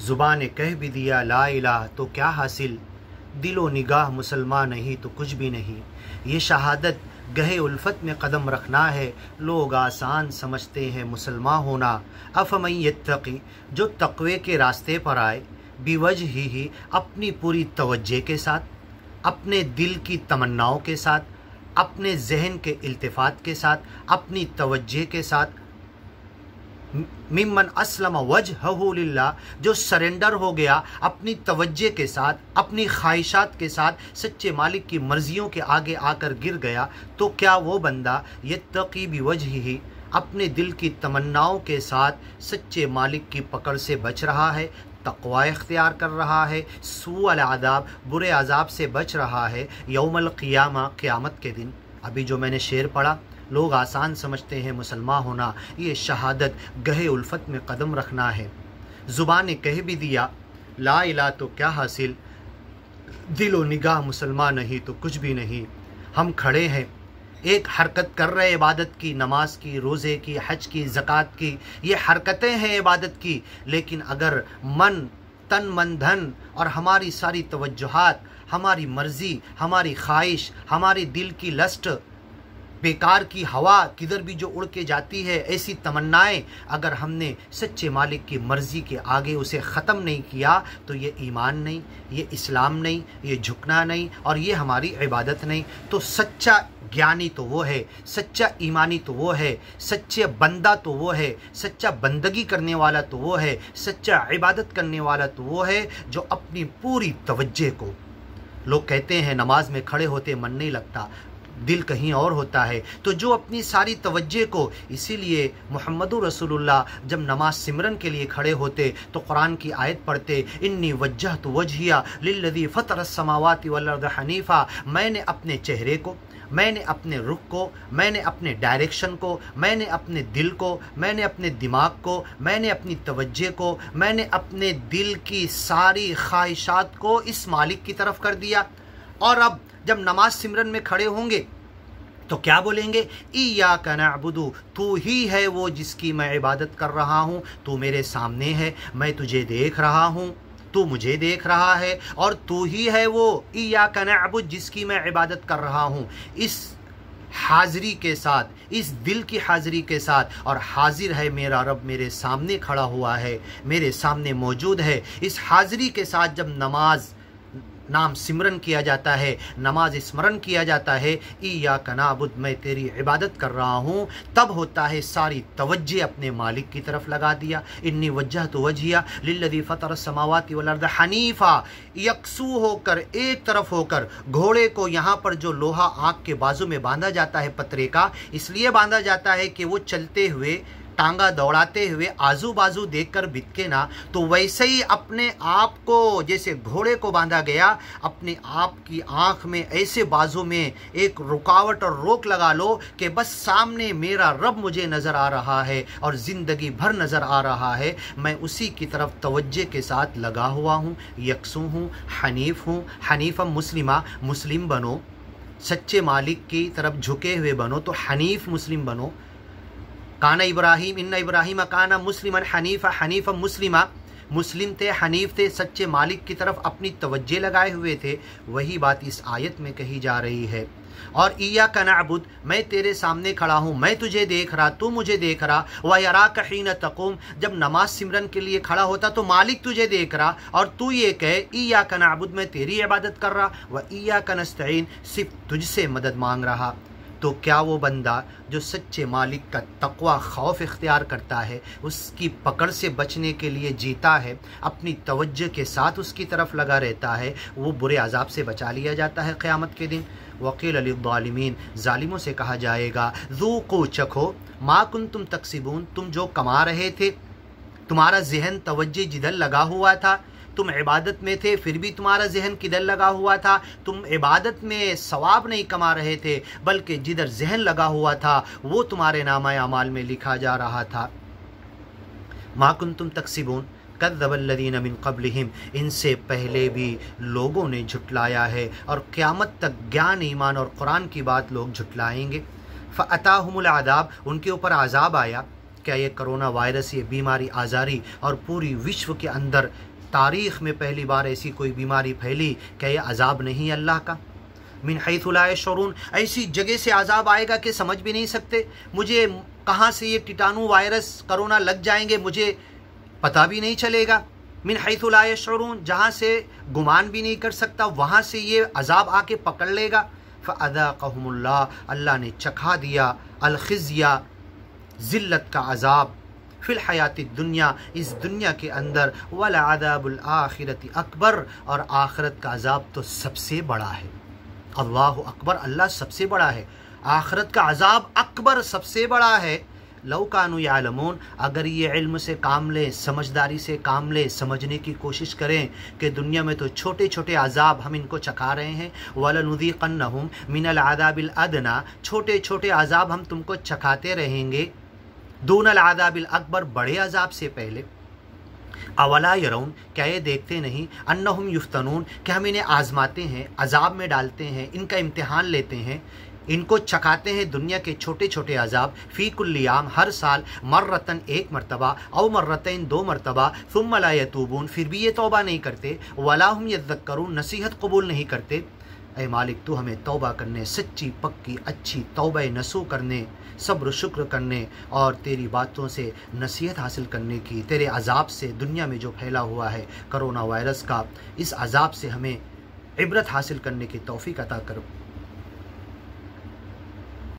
ज़ुबान ने कह भी दिया ला इलाह तो क्या हासिल, दिलो निगाह मुसलमान नहीं तो कुछ भी नहीं। ये शहादत गहे उल्फत में कदम रखना है, लोग आसान समझते हैं मुसलमान होना। अफमन यत्तकी, जो तक़वे के रास्ते पर आए, बिवजह ही अपनी पूरी तवज्जे के साथ, अपने दिल की तमन्नाओं के साथ, अपने जहन के इल्तिफ़ात के साथ, अपनी तवज्जे के साथ, मिम्मन अस्लम वजहहु लिल्लाह, जो सरेंडर हो गया अपनी तवज्जे के साथ, अपनी ख्वाहिशात के साथ सच्चे मालिक की मर्जियों के आगे आकर गिर गया, तो क्या वो बंदा यत्तकी बिवजहिही, अपने दिल की तमन्नाओं के साथ सच्चे मालिक की पकड़ से बच रहा है, तक़वा इख्तियार कर रहा है, सूअल अज़ाब, बुरे अज़ाब से बच रहा है, यौमल क़ियामा, क़यामत के दिन। अभी जो मैंने शेर पढ़ा, लोग आसान समझते हैं मुसलमान होना, ये शहादत गहे उल्फत में कदम रखना है। ज़ुबान ने कह भी दिया ला इलाह तो क्या हासिल, दिलो निगाह मुसलमान नहीं तो कुछ भी नहीं। हम खड़े हैं, एक हरकत कर रहे इबादत की, नमाज की, रोज़े की, हज की, ज़कात की, ये हरकतें हैं इबादत की, लेकिन अगर मन तन मन धन और हमारी सारी तवज्जुहात, हमारी मर्ज़ी, हमारी ख्वाहिश, हमारी दिल की लस्ट, बेकार की हवा किधर भी जो उड़ के जाती है, ऐसी तमन्नाएं अगर हमने सच्चे मालिक की मर्ज़ी के आगे उसे ख़त्म नहीं किया, तो ये ईमान नहीं, ये इस्लाम नहीं, ये झुकना नहीं और ये हमारी इबादत नहीं। तो सच्चा ज्ञानी तो वो है, सच्चा ईमानी तो वो है, सच्चे बंदा तो वो है, सच्चा बंदगी करने वाला तो वो है, सच्चा इबादत करने वाला तो वो है जो अपनी पूरी तवज्जे को, लोग कहते हैं नमाज में खड़े होते मन नहीं लगता, दिल कहीं और होता है, तो जो अपनी सारी तवज्जे को, इसीलिए मुहम्मदुर रसूलुल्लाह जब नमाज सिमरन के लिए खड़े होते तो कुरान की आयत पढ़ते, इन्नी वज्जहतु वजहिया लिल्लज़ी फ़तरस समावाति वल अर्ज़ हनीफ़ा, मैंने अपने चेहरे को, मैंने अपने रुख को, मैंने अपने डायरेक्शन को, मैंने अपने दिल को, मैंने अपने दिमाग को, मैंने अपनी तवज्जे को, मैंने अपने दिल की सारी ख्वाहिशात को इस मालिक की तरफ कर दिया। और अब जब नमाज सिमरन में खड़े होंगे तो क्या बोलेंगे, इय्याका नअबुदु, तू ही है वो जिसकी मैं इबादत कर रहा हूँ, तू मेरे सामने है, मैं तुझे देख रहा हूँ, तू मुझे देख रहा है, और तू ही है वो इय्याका नअबुद जिसकी मैं इबादत कर रहा हूँ। इस हाज़िरी के साथ, इस दिल की हाज़िरी के साथ, और हाजिर है मेरा रब, मेरे सामने खड़ा हुआ है, मेरे सामने मौजूद है, इस हाज़िरी के साथ जब नमाज नाम सिमरन किया जाता है, नमाज स्मरण किया जाता है, इय्याका नअबुद, मैं तेरी इबादत कर रहा हूँ, तब होता है सारी तवज्जे अपने मालिक की तरफ लगा दिया। इन्नी वज्जहतु वजहिया लिल्लज़ी फ़तरस समावाति वल अर्ज़ हनीफ़ा, यकसू होकर, एक तरफ होकर। घोड़े को यहाँ पर जो लोहा आँख के बाजू में बांधा जाता है पतरे का, इसलिए बांधा जाता है कि वो चलते हुए, टांगा दौड़ाते हुए आजू बाजू देखकर बितके ना, तो वैसे ही अपने आप को जैसे घोड़े को बांधा गया, अपने आप की आंख में ऐसे बाजू में एक रुकावट और रोक लगा लो कि बस सामने मेरा रब मुझे नज़र आ रहा है और ज़िंदगी भर नज़र आ रहा है, मैं उसी की तरफ तवज्जे के साथ लगा हुआ हूँ, यकसू हूँ, हनीफ हूँ। हनीफ़ मुस्लिमा, मुस्लिम बनो, सच्चे मालिक की तरफ झुके हुए बनो, तो हनीफ मुस्लिम बनो। काना इब्राहिम, इन्ना इब्राहिम काना मुस्लिमन हनीफ़ा, हनीफ़ मुस्लिमा, मुस्लिम थे, हनीफ थे, सच्चे मालिक की तरफ अपनी तवज्जे लगाए हुए थे। वही बात इस आयत में कही जा रही है। और इय्याका नअबुद, मैं तेरे सामने खड़ा हूँ, मैं तुझे देख रहा, तू मुझे देख रहा। व यराका हीन तक़ूम, जब नमाज सिमरन के लिए खड़ा होता तो मालिक तुझे देख रहा, और तू ये कहे इय्याका नअबुद, मैं तेरी इबादत कर रहा, व इय्याका नस्तईन, सिर्फ तुझसे मदद मांग रहा। तो क्या वो बंदा जो सच्चे मालिक का तक़वा खौफ इख्तियार करता है, उसकी पकड़ से बचने के लिए जीता है, अपनी तवज्जो के साथ उसकी तरफ लगा रहता है, वो बुरे अज़ाब से बचा लिया जाता है क़यामत के दिन। वक़ील लिज़्ज़ालिमीन, ज़ालिमों से कहा जाएगा, ज़ूक़ू, चखो, मा कुन्तुम तक्सिबून, तुम जो कमा रहे थे, तुम्हारा ज़हन तवज्जो जिधर लगा हुआ था, तुम इबादत में थे फिर भी तुम्हारा जहन किधर लगा हुआ था, तुम इबादत में सवाब नहीं कमा रहे थे, बल्कि जिधर जहन लगा हुआ था वो तुम्हारे नामा अमाल में लिखा जा रहा था। मा कुन्तुम तक्सिबून कज़्ज़बल्लज़ीना मिन क़ब्लिहिम, इनसे पहले भी लोगों ने झुटलाया है और क़यामत तक ज्ञान, ईमान और कुरान की बात लोग झुटलाएंगे। फ़अताहुमुल अज़ाब, उनके ऊपर अज़ाब आया। क्या ये कोरोना वायरस, ये बीमारी आज़ारी और पूरी विश्व के अंदर तारीख़ में पहली बार ऐसी कोई बीमारी फैली, क्या ये अजाब नहीं अल्लाह का? मिन हैथु ला यशऊरून, ऐसी जगह से अजाब आएगा कि समझ भी नहीं सकते। मुझे कहाँ से ये कीटाणु वायरस कोरोना लग जाएंगे मुझे पता भी नहीं चलेगा। मिन हैथु ला यशऊरून, जहाँ से गुमान भी नहीं कर सकता, वहाँ से ये अजाब आके पकड़ लेगा। फ़अज़ाक़हुमुल्लाह, अल्लाह ने चखा दिया अल-ख़िज़्या, ज़िल्लत का अजाब, फ़िल हयाती दुनिया, इस दुनिया के अंदर, वला अज़ाबुल आखिरति अकबर, और आखिरत का अजाब तो सबसे बड़ा है। अल्लाहु अकबर, अल्लाह सबसे बड़ा है, आखिरत का अजाब अकबर सबसे बड़ा है। लौ कानू यालमून, अगर ये इल्म से काम लें, समझदारी से काम लें, समझने की कोशिश करें कि दुनिया में तो छोटे छोटे अजाब हम इनको चखा रहे हैं, वलनुज़ीक़न्नहुम मिनल अज़ाबिल अदना, छोटे छोटे अजाब हम तुमको चखाते रहेंगे, दूनल अज़ाबिल अकबर, बड़े अजाब से पहले। अवला यरौन, क्या ये देखते नहीं, अन्नहुम युफ्तनून, क्या हम इन्हें आजमाते हैं, अजाब में डालते हैं, इनका इम्तिहान लेते हैं, इनको चखाते हैं दुनिया के छोटे छोटे अजाब, फ़ी कुल्ली याम, हर साल, मर्रतन, एक मरतबा, औ मर्रतैन, दो मरतबा, सुम्मा ला यतूबून, फिर भी ये तौबा नहीं करते, वला हुम यज़क्करून, नसीहत कबूल नहीं करते। ऐ मालिक, तू हमें तौबा करने, सच्ची पक्की अच्छी तौबा नसूह करने, सब्र शुक्र करने और तेरी बातों से नसीहत हासिल करने की, तेरे अजाब से दुनिया में जो फैला हुआ है कोरोना वायरस का, इस अजाब से हमें इबरत हासिल करने की तौफीक अता कर।